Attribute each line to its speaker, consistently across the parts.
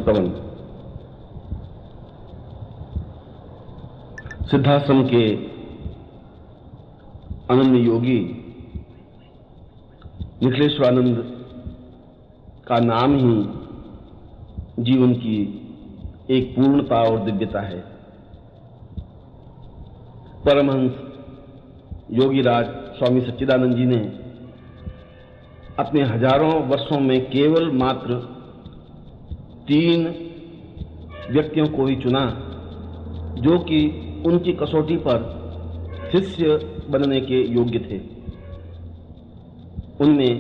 Speaker 1: स्तवन। सिद्धाश्रम के अनन्य योगी निखिलेश्वरानंद का नाम ही जीवन की एक पूर्णता और दिव्यता है। परमहंस योगीराज स्वामी सच्चिदानंद जी ने अपने हजारों वर्षों में केवल मात्र 3 व्यक्तियों को ही चुना जो कि उनकी कसौटी पर शिष्य बनने के योग्य थे। उनमें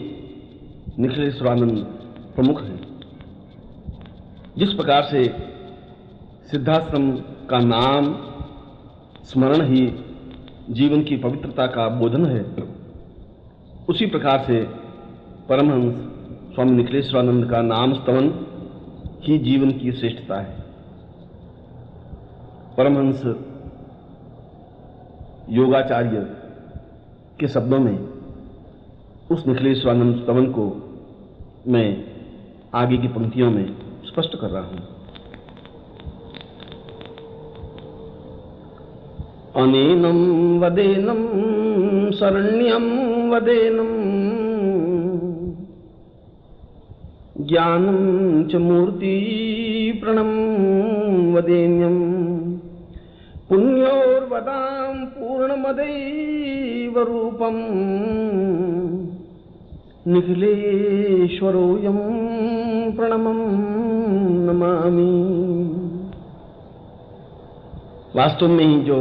Speaker 1: निखिलेश्वरानंद प्रमुख हैं। जिस प्रकार से सिद्धाश्रम का नाम स्मरण ही जीवन की पवित्रता का बोधन है, उसी प्रकार से परमहंस स्वामी निखिलेश्वरानंद का नाम स्तवन ही जीवन की श्रेष्ठता है। परमहंस योगाचार्य के शब्दों में उस निखिलेश्वरानंद स्तवन को मैं आगे की पंक्तियों में स्पष्ट कर रहा हूं। अनेनं वदेनं शरण्यं वदेनं ज्ञानं च मूर्ति प्रणं वदेन्यं पुण्योर्वदां पूर्णमदैव रूपं निखिलेश्वरोऽयं प्रणमं नमामि। वास्तव में ही जो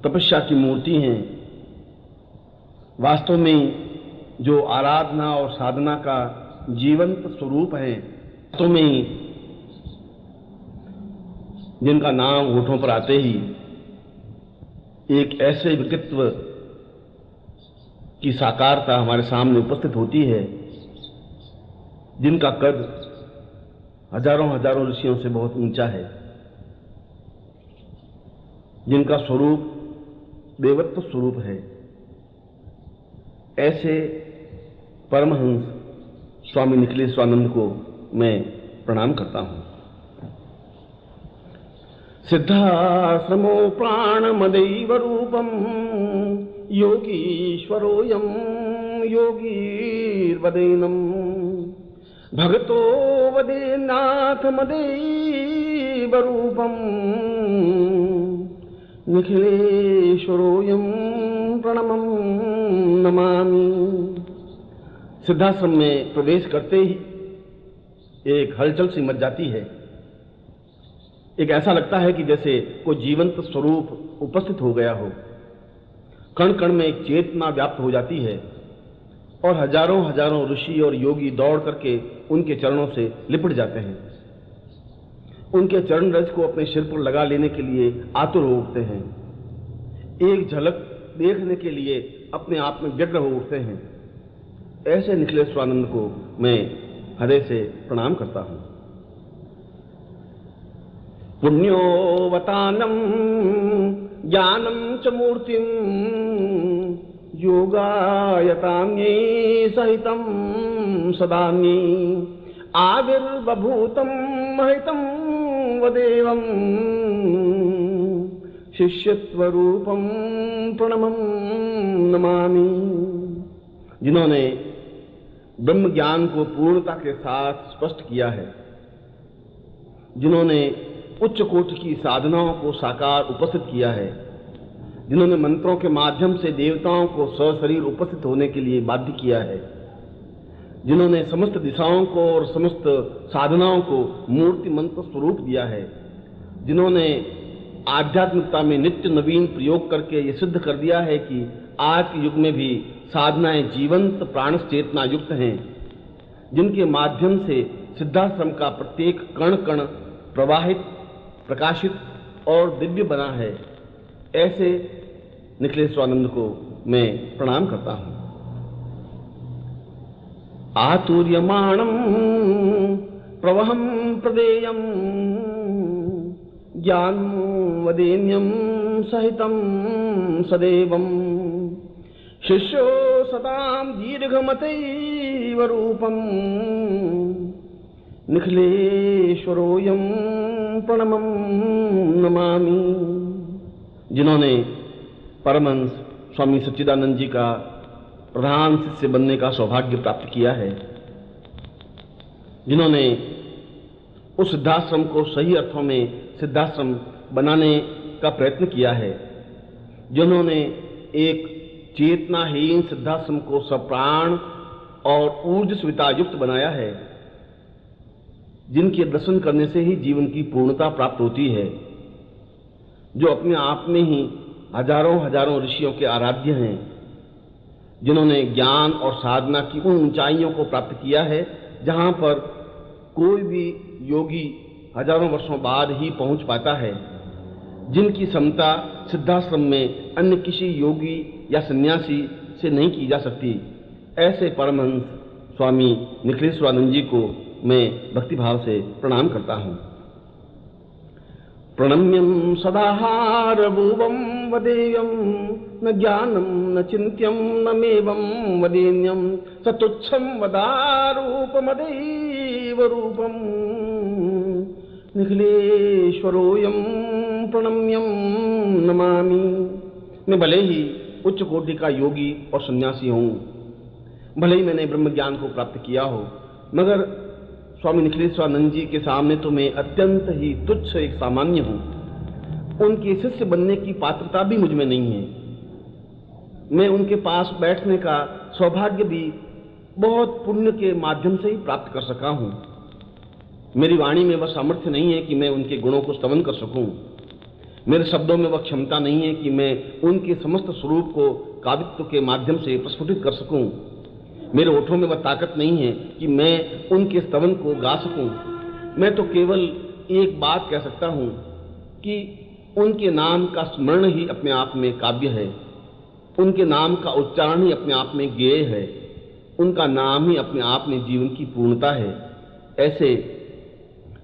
Speaker 1: तपस्या की मूर्ति हैं, वास्तव में जो आराधना और साधना का जीवंत स्वरूप है, वास्तव में ही जिनका नाम होठों पर आते ही एक ऐसे व्यक्तित्व की साकारता हमारे सामने उपस्थित होती है जिनका कद हजारों हजारों ऋषियों से बहुत ऊंचा है, जिनका स्वरूप देवत्व स्वरूप है। ऐसे परमहंस स्वामी निखिलेश्वरानंद को मैं प्रणाम करता हूं। सिद्धाश्रमो प्राणमदैव रूपं योगीश्वरोऽयं योगीर्वदेनं भगतो वदेन्नाथ मदैव रूपं निखिलेश्वरोऽयं प्रणमं नमामि। सिद्धाश्रम में प्रवेश करते ही एक हलचल सी मच जाती है। एक ऐसा लगता है कि जैसे कोई जीवंत स्वरूप उपस्थित हो गया हो। कण कण में एक चेतना व्याप्त हो जाती है और हजारों हजारों ऋषि और योगी दौड़ करके उनके चरणों से लिपट जाते हैं। उनके चरण रज को अपने सिर पर लगा लेने के लिए आतुर हो उठते हैं। एक झलक देखने के लिए अपने आप में व्यग्र हो उठते हैं। ऐसे निखिलेश्वरानंद को मैं हृदय से प्रणाम करता हूं। पुण्योवतानं ज्ञानं च मूर्तिं योगायतान्ये सहितं सदान्ये आविर्बभूतं महितं वदेवं शिष्यत्वरूपं प्रणमं नमामि। जिन्होंने ब्रह्म ज्ञान को पूर्णता के साथ स्पष्ट किया है, जिन्होंने उच्च कोटि की साधनाओं को साकार उपस्थित किया है, जिन्होंने मंत्रों के माध्यम से देवताओं को सशरीर उपस्थित होने के लिए बाध्य किया है, जिन्होंने समस्त दिशाओं को और समस्त साधनाओं को मूर्ति मंत्र स्वरूप दिया है, जिन्होंने आध्यात्मिकता में नित्य नवीन प्रयोग करके ये सिद्ध कर दिया है कि आज के युग में भी साधनाएं जीवंत प्राण चेतना युक्त हैं, जिनके माध्यम से सिद्धाश्रम का प्रत्येक कण कण प्रवाहित, प्रकाशित और दिव्य बना है, ऐसे निखिलेश्वरानंद को मैं प्रणाम करता हूं। आतुर्यमाणं प्रवहं प्रदेयं ज्ञानं वदेन्यं सहितं सदैवं शिष्यो सतां दीर्घमतैव रूपं निखिलेश्वरोऽयं प्रणमं नमामि। जिन्होंने परमहंस स्वामी सच्चिदानंद जी का प्रधान शिष्य बनने का सौभाग्य प्राप्त किया है, जिन्होंने उस सिद्धाश्रम को सही अर्थों में सिद्धाश्रम बनाने का प्रयत्न किया है, जिन्होंने एक चेतनाहीन सिद्धाश्रम को सप्राण और ऊर्जस्विता युक्त बनाया है, जिनके दर्शन करने से ही जीवन की पूर्णता प्राप्त होती है, जो अपने आप में ही हजारों हजारों ऋषियों के आराध्य हैं, जिन्होंने ज्ञान और साधना की उन ऊंचाइयों को प्राप्त किया है जहां पर कोई भी योगी हजारों वर्षों बाद ही पहुंच पाता है, जिनकी क्षमता सिद्धाश्रम में अन्य किसी योगी या सन्यासी से नहीं की जा सकती, ऐसे परमहंस स्वामी निखिलेश्वरानंद जी को मैं भक्तिभाव से प्रणाम करता हूं। प्रणम्यं सदाहारभुवं वदेयं न ज्ञानं न चिन्त्यं न मेवं वदेन्यं सतुच्छं वदारूपमदैव रूपं निखिलेश्वरोऽयं प्रणम्यं नमामि। मैं भले ही उच्च कोटि का योगी और सन्यासी हूँ, भले ही मैंने ब्रह्म ज्ञान को प्राप्त किया हो, मगर स्वामी निखिलेश्वरानंद जी के सामने तो मैं अत्यंत ही तुच्छ एक सामान्य हूँ। उनके शिष्य बनने की पात्रता भी मुझ में नहीं है। मैं उनके पास बैठने का सौभाग्य भी बहुत पुण्य के माध्यम से ही प्राप्त कर सका हूँ। मेरी वाणी में वह सामर्थ्य नहीं है कि मैं उनके गुणों को स्तवन कर सकूं। मेरे शब्दों में वह क्षमता नहीं है कि मैं उनके समस्त स्वरूप को काव्यत्व के माध्यम से प्रस्फुटित कर सकूं। मेरे होठों में वह ताकत नहीं है कि मैं उनके स्तवन को गा सकूं। मैं तो केवल एक बात कह सकता हूं कि उनके नाम का स्मरण ही अपने आप में काव्य है, उनके नाम का उच्चारण ही अपने आप में गेय है, उनका नाम ही अपने आप में जीवन की पूर्णता है। ऐसे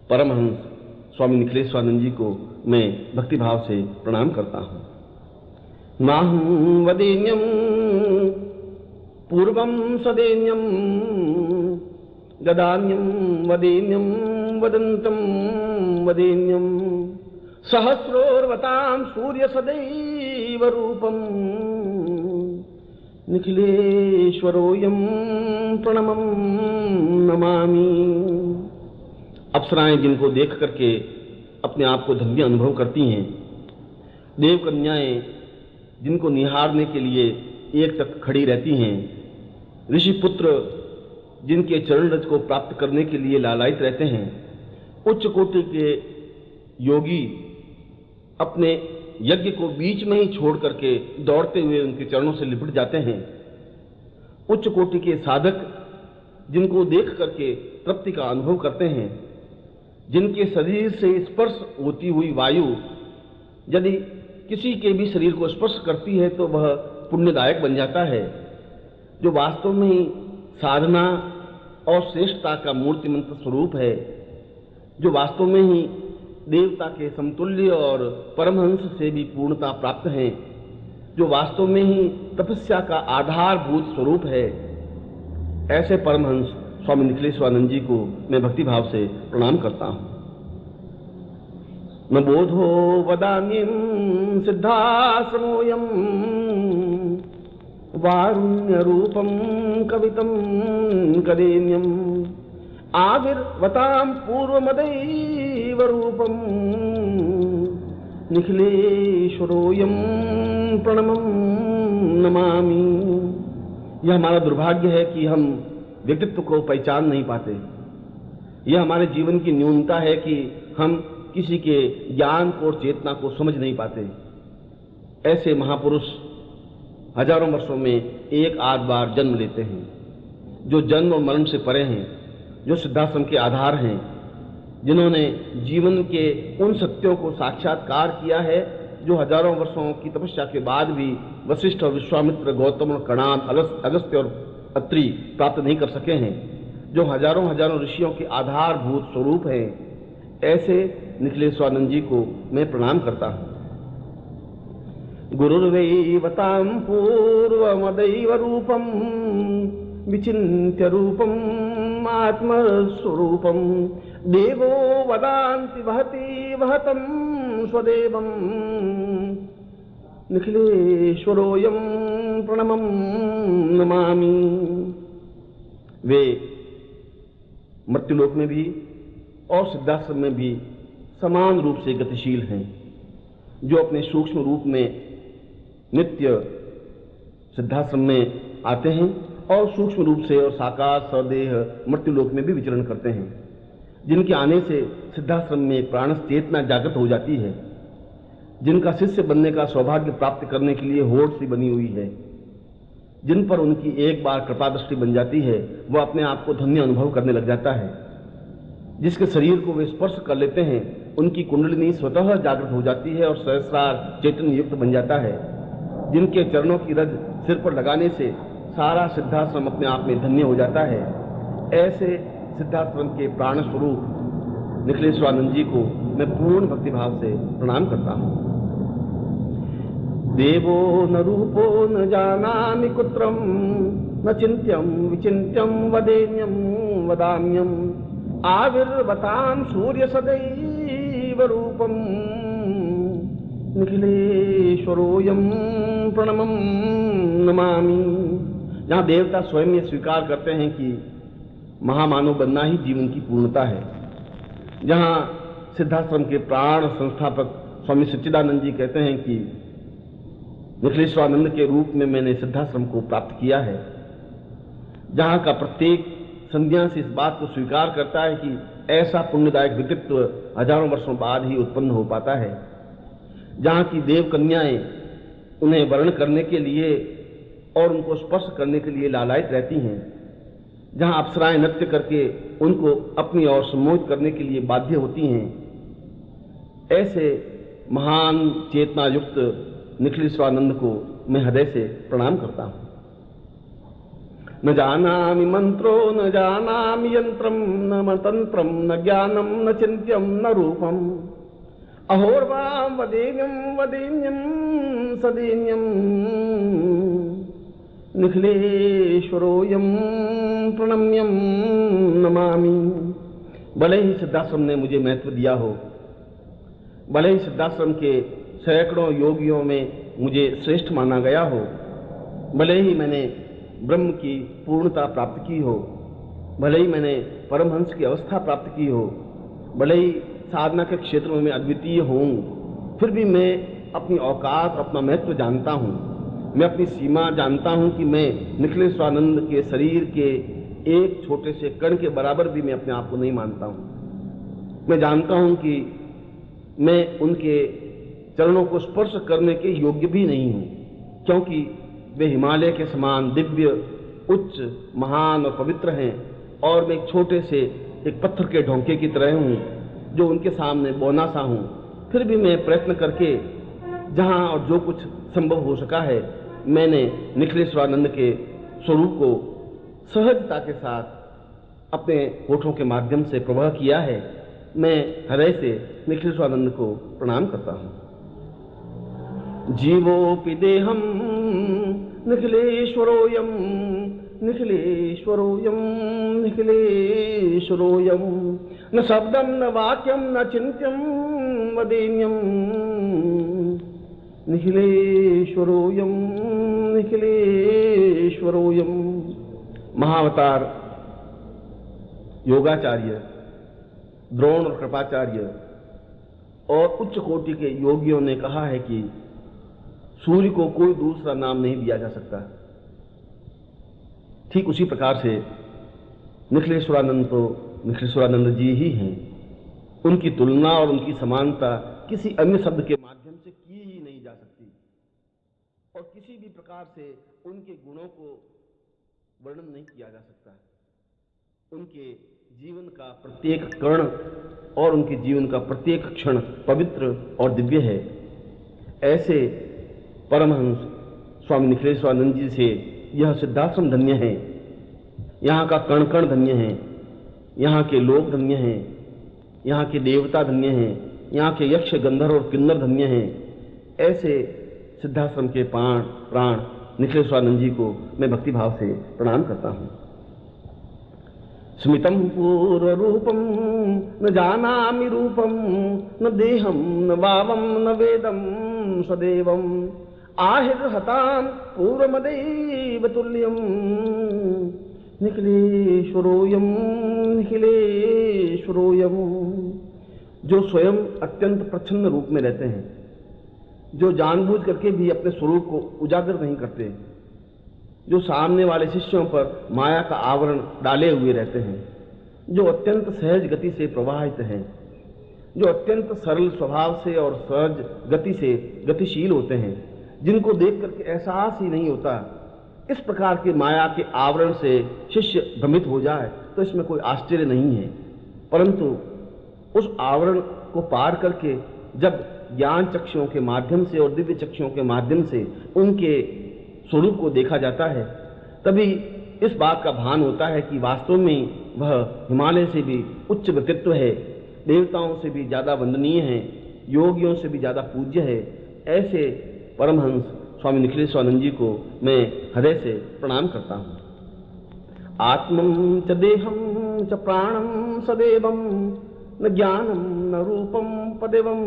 Speaker 1: परमहंस स्वामी निखिलेश्वरानंद जी को मैं भक्तिभाव से प्रणाम करता हूं। नाहं वदेन्यं पूर्वं सदेन्यं गदान्यं वदेन्यं वदन्तं वदेन्यं सहस्रोर्वतां सूर्य सदैव रूपं निखिलेश्वरोऽयं प्रणमं नमामि। अप्सराएं जिनको देख करके अपने आप को धन्य अनुभव करती हैं, देव कन्याएं जिनको निहारने के लिए एक तक खड़ी रहती हैं, ऋषि पुत्र जिनके चरण रज को प्राप्त करने के लिए लालायित रहते हैं, उच्च कोटि के योगी अपने यज्ञ को बीच में ही छोड़ करके दौड़ते हुए उनके चरणों से लिपट जाते हैं। उच्च कोटि के साधक जिनको देख करके तृप्ति का अनुभव करते हैं, जिनके शरीर से स्पर्श होती हुई वायु यदि किसी के भी शरीर को स्पर्श करती है तो वह पुण्यदायक बन जाता है, जो वास्तव में ही साधना और श्रेष्ठता का मूर्तिमंत स्वरूप है, जो वास्तव में ही देवता के समतुल्य और परमहंस से भी पूर्णता प्राप्त है, जो वास्तव में ही तपस्या का आधारभूत स्वरूप है, ऐसे परमहंस स्वामी निखिलेश्वरानंद जी को मैं भक्तिभाव से प्रणाम करता हूं। न बोधो वदान्यं सिद्धाश्रमोऽयं वारुण्य रूपं कवितं कदेन्यं आविर्वतां पूर्वमदैव रूपं निखिलेश्वरोऽयं प्रणमं नमामि। यह हमारा दुर्भाग्य है कि हम व्यक्तित्व को पहचान नहीं पाते। यह हमारे जीवन की न्यूनता है कि हम किसी के ज्ञान को और चेतना को समझ नहीं पाते। ऐसे महापुरुष हजारों वर्षों में एक आध बार जन्म लेते हैं, जो जन्म और मरण से परे हैं, जो सिद्धाश्रम के आधार हैं, जिन्होंने जीवन के उन सत्यों को साक्षात्कार किया है जो हजारों वर्षों की तपस्या के बाद भी वशिष्ठ और विश्वामित्र, गौतम और कणाद, अगस्त्य और अत्रि प्राप्त नहीं कर सके हैं, जो हजारों हजारों ऋषियों के आधारभूत स्वरूप हैं। ऐसे निखिलेश्वरानंद जी को मैं प्रणाम करता हूं। गुरुर्वैवतां पूर्वमदैव रूपं विचिन्त्य रूपं आत्म स्वरूपम देवो वदान्ति वहति वहतं स्वदेवम निखिलेश्वरोऽयं प्रणमं नमामि। वे मृत्युलोक में भी और सिद्धाश्रम में भी समान रूप से गतिशील हैं, जो अपने सूक्ष्म रूप में नित्य सिद्धाश्रम में आते हैं और सूक्ष्म रूप से और साकार सदेह मृत्युलोक में भी विचरण करते हैं, जिनके आने से सिद्धाश्रम में प्राणस चेतना जागृत हो जाती है, जिनका शिष्य बनने का सौभाग्य प्राप्त करने के लिए होड़ सी बनी हुई है, जिन पर उनकी एक बार कृपा दृष्टि बन जाती है, वह अपने आप को धन्य अनुभव करने लग जाता है। जिसके शरीर को वे स्पर्श कर लेते हैं, उनकी कुंडलिनी स्वतः जागृत हो जाती है और सहस्रार चैतन्य युक्त बन जाता है। जिनके चरणों की रज सिर पर लगाने से सारा सिद्धाश्रम अपने आप में धन्य हो जाता है, ऐसे सिद्धाश्रम के प्राण स्वरूप निखिलेश्वरानंद जी को मैं पूर्ण भक्तिभाव से प्रणाम करता हूँ। देवो न रूपो न जानामि कुत्रम न चिन्त्यं विचिन्त्यं वदेन्यं वदाम्यं आविर्वतां सूर्य सदैव रूपम निखिलेश्वरोऽयं प्रणमं नमामि। जहाँ देवता स्वयं ये स्वीकार करते हैं कि महामानव बनना ही जीवन की पूर्णता है, जहाँ सिद्धाश्रम के प्राण संस्थापक स्वामी सच्चिदानंद जी कहते हैं कि निखिलेश्वरानंद के रूप में मैंने सिद्धाश्रम को प्राप्त किया है, जहाँ का प्रत्येक संध्या से इस बात को स्वीकार करता है कि ऐसा पुण्यदायक व्यक्तित्व हजारों वर्षों बाद ही उत्पन्न हो पाता है, जहाँ की देव कन्याएं उन्हें वर्ण करने के लिए और उनको स्पर्श करने के लिए लालायित रहती हैं, जहाँ अप्सराएं नृत्य करके उनको अपनी ओर सम्मोहित करने के लिए बाध्य होती हैं, ऐसे महान चेतना युक्त निखिलेश्वरानंद को मैं हृदय से प्रणाम करता हूँ। न जानामि मंत्रो न जानामि यंत्रम न मतंत्रम न ज्ञानम न चिंत्यम न रूपम अहोर्वां वदेन्यं वदेन्यं सदेन्यं निखिलेश्वरोऽयं प्रणम्यं नमामि। भले ही सिद्धाश्रम ने मुझे महत्व दिया हो, भले ही सिद्धाश्रम के सैकड़ों योगियों में मुझे श्रेष्ठ माना गया हो, भले ही मैंने ब्रह्म की पूर्णता प्राप्त की हो, भले ही मैंने परमहंस की अवस्था प्राप्त की हो, भले ही साधना के क्षेत्र में मैं अद्वितीय हूँ, फिर भी मैं अपनी औकात अपना महत्व जानता हूँ। मैं अपनी सीमा जानता हूँ कि मैं निखिलेश्वरानंद के शरीर के एक छोटे से कण के बराबर भी मैं अपने आप को नहीं मानता हूँ। मैं जानता हूँ कि मैं उनके चरणों को स्पर्श करने के योग्य भी नहीं हूँ, क्योंकि वे हिमालय के समान दिव्य उच्च महान और पवित्र हैं और मैं एक छोटे से एक पत्थर के ढोंके की तरह हूँ जो उनके सामने बौना सा हूँ। फिर भी मैं प्रयत्न करके जहाँ और जो कुछ संभव हो सका है, मैंने निखिलेश्वरानंद के स्वरूप को सहजता के साथ अपने होठों के माध्यम से प्रवाह किया है। मैं हृदय से निखिलेश्वरानंद को प्रणाम करता हूँ। जीवोऽपि देहं निखिलेश्वरोऽयं निखिलेश्वरोऽयं निखिलेश्वरोऽयं न शब्दं न वाक्यं न चिन्त्यं वदेन्यं निखिलेश्वरोऽयं निखिलेश्वरोऽयं। महाअवतार योगाचार्य द्रोण और कृपाचार्य और उच्च कोटि के योगियों ने कहा है कि सूर्य को कोई दूसरा नाम नहीं दिया जा सकता। ठीक उसी प्रकार से निखिलेश्वरानंद तो निखिलेश्वरानंद जी ही हैं। उनकी तुलना और उनकी समानता किसी अन्य शब्द के माध्यम से की ही नहीं जा सकती और किसी भी प्रकार से उनके गुणों को वर्णन नहीं किया जा सकता। उनके जीवन का प्रत्येक कण और उनके जीवन का प्रत्येक क्षण पवित्र और दिव्य है। ऐसे परमहंस स्वामी निखिलेश्वरानंद जी से यह सिद्धाश्रम धन्य है, यहाँ का कण कण धन्य है, यहाँ के लोग धन्य हैं, यहाँ के देवता धन्य हैं, यहाँ के यक्ष गंधर्व और किन्नर धन्य हैं। ऐसे सिद्धाश्रम के प्राण निखिलेश्वरानंद जी को मैं भक्तिभाव से प्रणाम करता हूँ। स्मितं पूर्वरूपं न जानामि रूपं न देहं न भावं न वेदं सदैवम् आहिर्हतां पूर्वमदैव तुल्यं निखिलेश्वरोऽयं निखिलेश्वरोऽयं। जो स्वयं अत्यंत प्रच्छन्न रूप में रहते हैं, जो जानबूझ करके भी अपने स्वरूप को उजागर नहीं करते, जो सामने वाले शिष्यों पर माया का आवरण डाले हुए रहते हैं, जो अत्यंत सहज गति से प्रवाहित हैं, जो अत्यंत सरल स्वभाव से और सहज गति से गतिशील होते हैं, जिनको देख करके एहसास ही नहीं होता, इस प्रकार के माया के आवरण से शिष्य भ्रमित हो जाए तो इसमें कोई आश्चर्य नहीं है। परंतु उस आवरण को पार करके जब ज्ञान चक्षुओं के माध्यम से और दिव्य चक्षुओं के माध्यम से उनके स्वरूप को देखा जाता है, तभी इस बात का भान होता है कि वास्तव में वह हिमालय से भी उच्च व्यक्तित्व है, देवताओं से भी ज्यादा वंदनीय है, योगियों से भी ज्यादा पूज्य है। ऐसे परमहंस स्वामी निखिलेश्वरानंद जी को मैं हृदय से प्रणाम करता हूँ। आत्मं च देहं च प्राणं सदैवं न ज्ञानं न रूपं पदेवं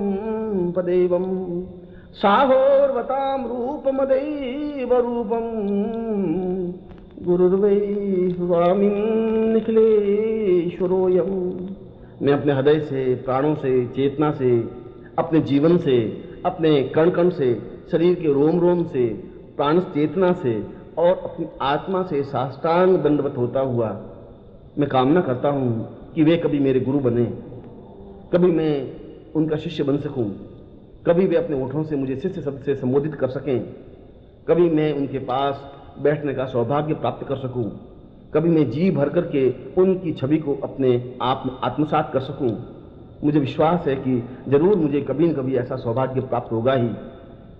Speaker 1: पदेवं साहोर्वतां रूपमदैव रूपं गुरुर्वै स्वामी निखिलेश्वरोऽयं। मैं अपने हृदय से, प्राणों से, चेतना से, अपने जीवन से, अपने कण कण से, शरीर के रोम रोम से, प्राण चेतना से और अपनी आत्मा से साष्टांग दंडवत होता हुआ मैं कामना करता हूँ कि वे कभी मेरे गुरु बने, कभी मैं उनका शिष्य बन सकूं, कभी वे अपने ओठों से मुझे शिष्य शब्द से संबोधित कर सकें, कभी मैं उनके पास बैठने का सौभाग्य प्राप्त कर सकूं, कभी मैं जी भर करके उनकी छवि को अपने आप में आत्मसात कर सकूं। मुझे विश्वास है कि जरूर मुझे कभी न कभी ऐसा सौभाग्य प्राप्त होगा ही।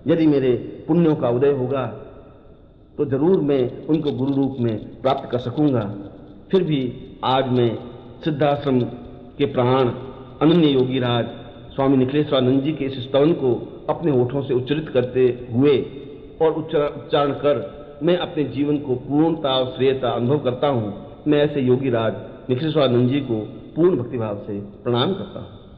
Speaker 1: यदि मेरे पुण्यों का उदय होगा तो जरूर मैं उनको गुरु रूप में प्राप्त कर सकूंगा। फिर भी आज मैं सिद्धाश्रम के प्राण अनन्य योगी राज स्वामी निखिलेश्वरानंद जी के इस स्तवन को अपने होठों से उच्चरित करते हुए और उच्चारण कर मैं अपने जीवन को पूर्णता और श्रेयता अनुभव करता हूँ। मैं ऐसे योगी राज निखिलेश्वरानंद जी को पूर्ण भक्तिभाव से प्रणाम करता हूँ।